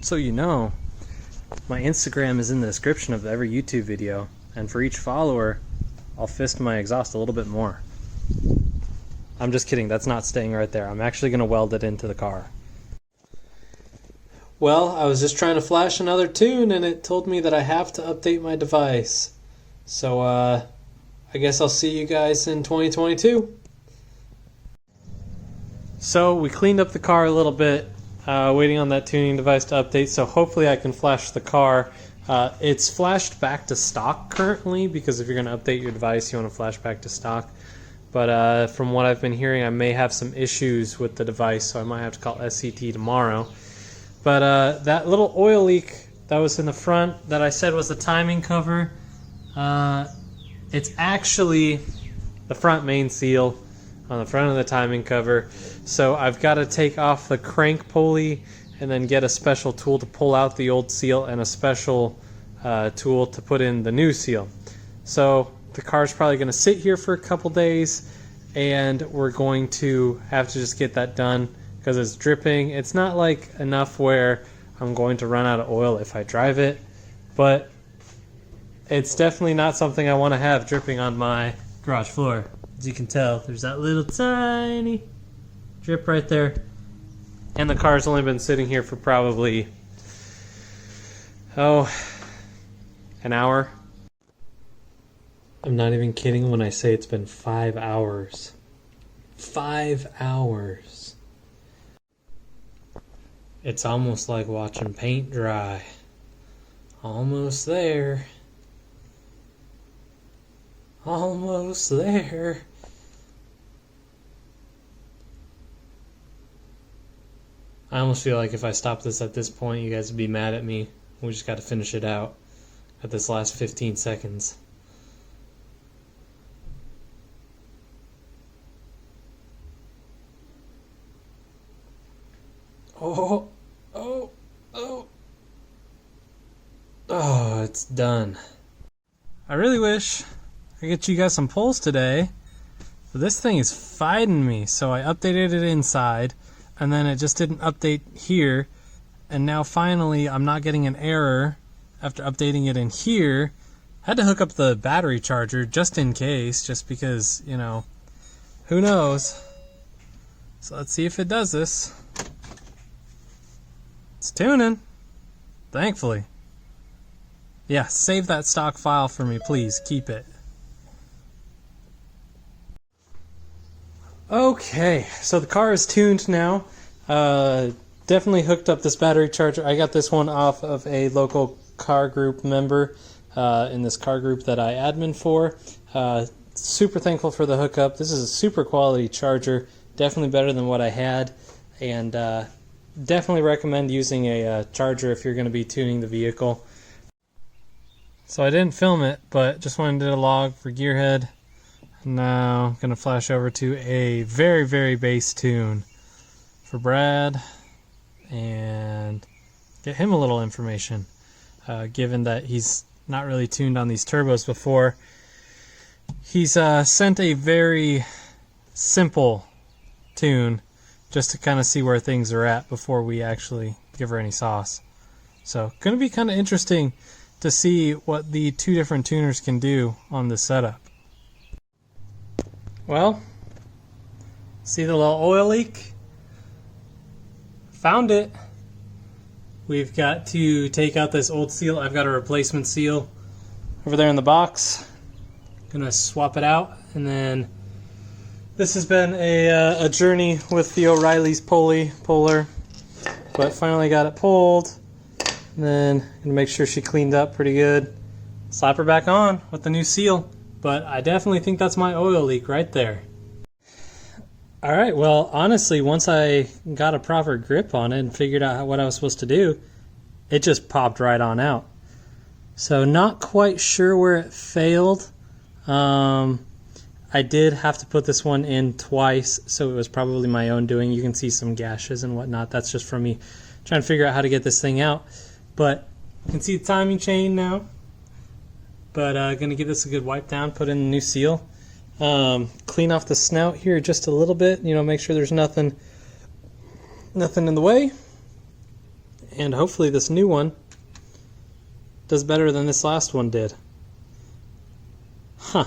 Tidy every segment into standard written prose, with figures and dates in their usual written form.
So my Instagram is in the description of every YouTube video, and for each follower, I'll fist my exhaust a little bit more. I'm just kidding, that's not staying right there. I'm actually going to weld it into the car. Well, I was just trying to flash another tune and it told me that I have to update my device. So I guess I'll see you guys in 2022. So we cleaned up the car a little bit, waiting on that tuning device to update, so hopefully I can flash the car. It's flashed back to stock currently, because if you're going to update your device, you want to flash back to stock. But from what I've been hearing, I may have some issues with the device, so I might have to call SCT tomorrow. But that little oil leak that was in the front that I said was the timing cover, it's actually the front main seal on the front of the timing cover. So I've got to take off the crank pulley and then get a special tool to pull out the old seal and a special tool to put in the new seal. So the car's probably going to sit here for a couple days, and we're going to have to just get that done because it's dripping. It's not like enough where I'm going to run out of oil if I drive it, but it's definitely not something I want to have dripping on my garage floor. As you can tell, there's that little tiny drip right there. And the car's only been sitting here for probably, an hour. I'm not even kidding when I say it's been 5 hours. 5 hours. It's almost like watching paint dry. Almost there. Almost there. I almost feel like if I stop this at this point, you guys would be mad at me. We just got to finish it out at this last 15 seconds. Oh, it's done. I really wish I could get you guys some pulls today, but this thing is fighting me. So I updated it inside, and then it just didn't update here, and now finally I'm not getting an error after updating it in here. Had to hook up the battery charger just in case, just because, who knows. So let's see if it does this. It's tuning, thankfully. Yeah, save that stock file for me, please. Keep it. Okay, so the car is tuned now. Definitely hooked up this battery charger. I got this one off of a local car group member in this car group that I admin for. Super thankful for the hookup. This is a super quality charger. Definitely better than what I had. And definitely recommend using a charger if you're going to be tuning the vehicle. So I didn't film it, but just wanted to do a log for Gearhead. Now I'm going to flash over to a very, very bass tune for Brad and get him a little information, given that he's not really tuned on these turbos before. He's sent a very simple tune just to kind of see where things are at before we actually give her any sauce. So going to be kind of interesting to see what the two different tuners can do on this setup. Well, see the little oil leak? Found it. We've got to take out this old seal. I've got a replacement seal over there in the box. Gonna swap it out, and then this has been a journey with the O'Reilly's puller, but finally got it pulled. And then gonna make sure she cleaned up pretty good. Slap her back on with the new seal. But I definitely think that's my oil leak right there. Alright, well, honestly, once I got a proper grip on it and figured out what I was supposed to do, it just popped right on out. So not quite sure where it failed. I did have to put this one in twice, so it was probably my own doing. You can see some gashes and whatnot. That's just from me trying to figure out how to get this thing out. But you can see the timing chain now. But going to give this a good wipe down, put in the new seal. Clean off the snout here just a little bit, make sure there's nothing in the way. and hopefully this new one does better than this last one did. Huh.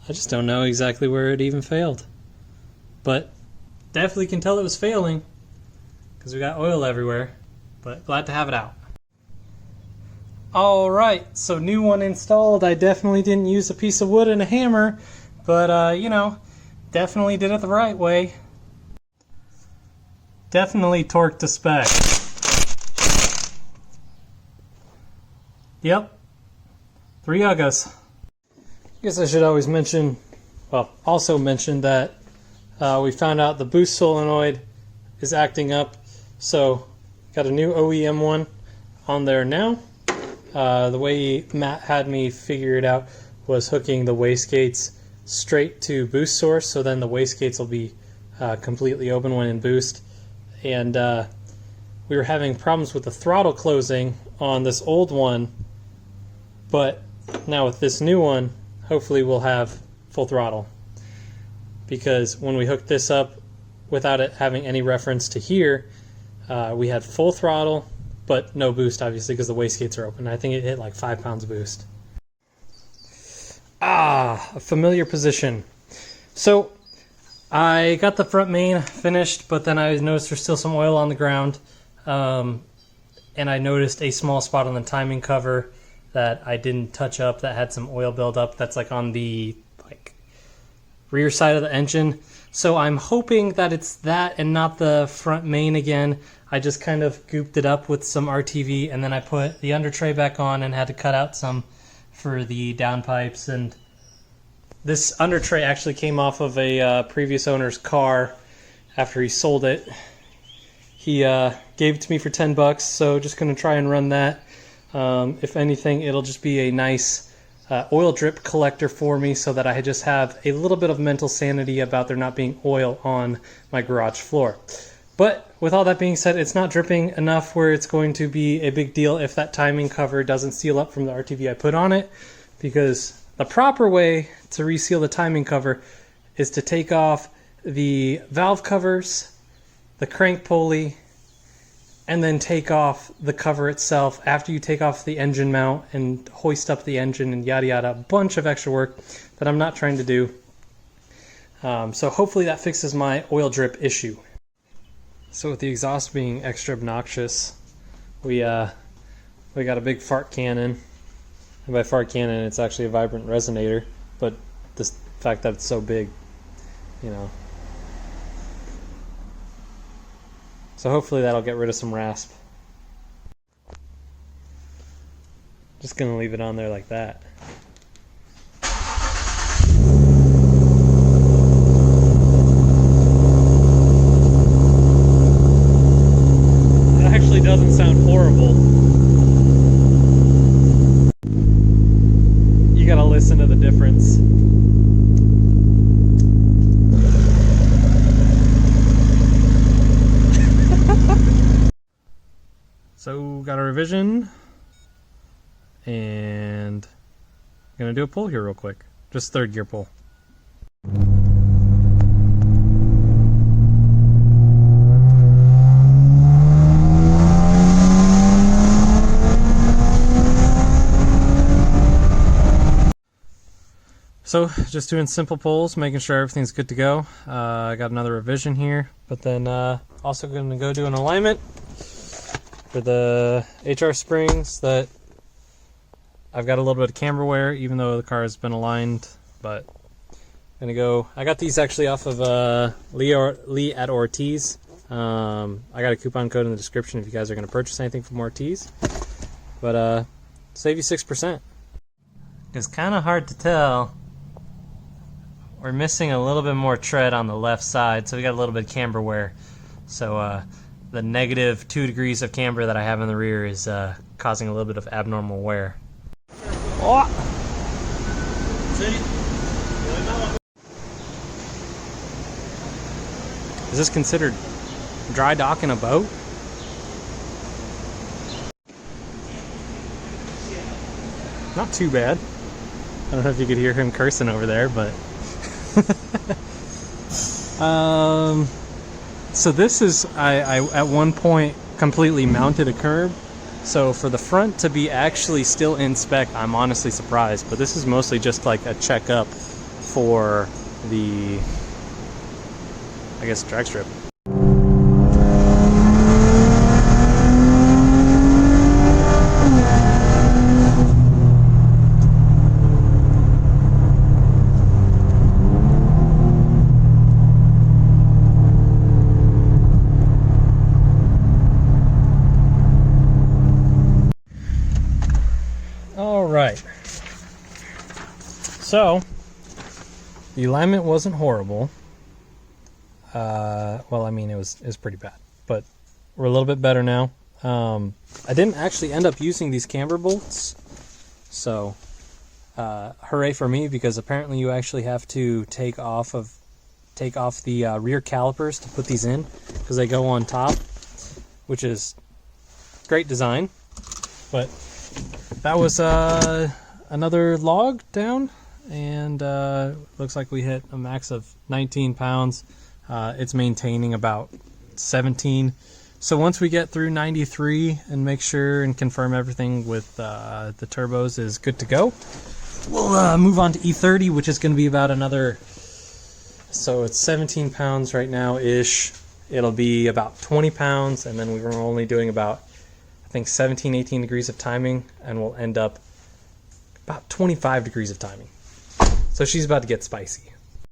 I just don't know exactly where it even failed. But definitely can tell it was failing because we got oil everywhere, but glad to have it out. Alright, so new one installed. I definitely didn't use a piece of wood and a hammer, but you know, definitely did it the right way. Definitely torque to spec. Yep, 3 uggos. Guess I should always mention, well, also mention that we found out the boost solenoid is acting up, so got a new OEM one on there now. The way Matt had me figure it out was hooking the wastegates straight to boost source, so then the wastegates will be completely open when in boost. And we were having problems with the throttle closing on this old one, but now with this new one, hopefully we'll have full throttle. Because when we hooked this up without it having any reference to here, we had full throttle, but no boost, obviously, because the wastegates are open. I think it hit like 5 pounds boost. Ah, a familiar position. So I got the front main finished, but then I noticed there's still some oil on the ground. And I noticed a small spot on the timing cover that I didn't touch up that had some oil buildup. That's like on the rear side of the engine. So I'm hoping that it's that and not the front main again. I just kind of gooped it up with some RTV, and then I put the under tray back on and had to cut out some for the downpipes. And this under tray actually came off of a previous owner's car after he sold it. He gave it to me for 10 bucks, so just going to try and run that. If anything, it'll just be a nice oil drip collector for me, so that I just have a little bit of mental sanity about there not being oil on my garage floor. But with all that being said, it's not dripping enough where it's going to be a big deal if that timing cover doesn't seal up from the RTV I put on it, because the proper way to reseal the timing cover is to take off the valve covers, the crank pulley, and then take off the cover itself after you take off the engine mount and hoist up the engine and yada yada. A bunch of extra work that I'm not trying to do. So hopefully that fixes my oil drip issue. So with the exhaust being extra obnoxious, we got a big fart cannon. And by fart cannon, it's actually a vibrant resonator, but the fact that it's so big, you know. So hopefully that'll get rid of some rasp. Just gonna leave it on there like that. It actually doesn't sound horrible. You gotta listen to the difference. So got a revision, and I'm gonna do a pull here real quick. Just third gear pull. So just doing simple pulls, making sure everything's good to go. I got another revision here, but then also gonna go do an alignment for the HR springs that I've got a little bit of camber wear, even though the car has been aligned, but I'm gonna go. I got these actually off of Lee at Ortiz. I got a coupon code in the description if you guys are gonna purchase anything from Ortiz, but save you 6%. It's kind of hard to tell. We're missing a little bit more tread on the left side, so we got a little bit of camber wear. So the negative 2 degrees of camber that I have in the rear is causing a little bit of abnormal wear. Oh. Is this considered dry docking a boat? Not too bad. I don't know if you could hear him cursing over there, but So this is, I at one point completely mounted a curb. So for the front to be actually still in spec, I'm honestly surprised. But this is mostly just like a checkup for the, I guess, drag strip. All right. So the alignment wasn't horrible. Well, I mean, it was pretty bad, but we're a little bit better now. I didn't actually end up using these camber bolts, so hooray for me, because apparently you actually have to take off the rear calipers to put these in, because they go on top, which is great design. But that was another log down, and looks like we hit a max of 19 pounds. It's maintaining about 17. So once we get through 93 and make sure and confirm everything with the turbos is good to go, we'll move on to E30, which is going to be about another, so it's 17 pounds right now ish. It'll be about 20 pounds, and then we were only doing about, I think, 17, 18 degrees of timing, and we'll end up about 25 degrees of timing. So she's about to get spicy.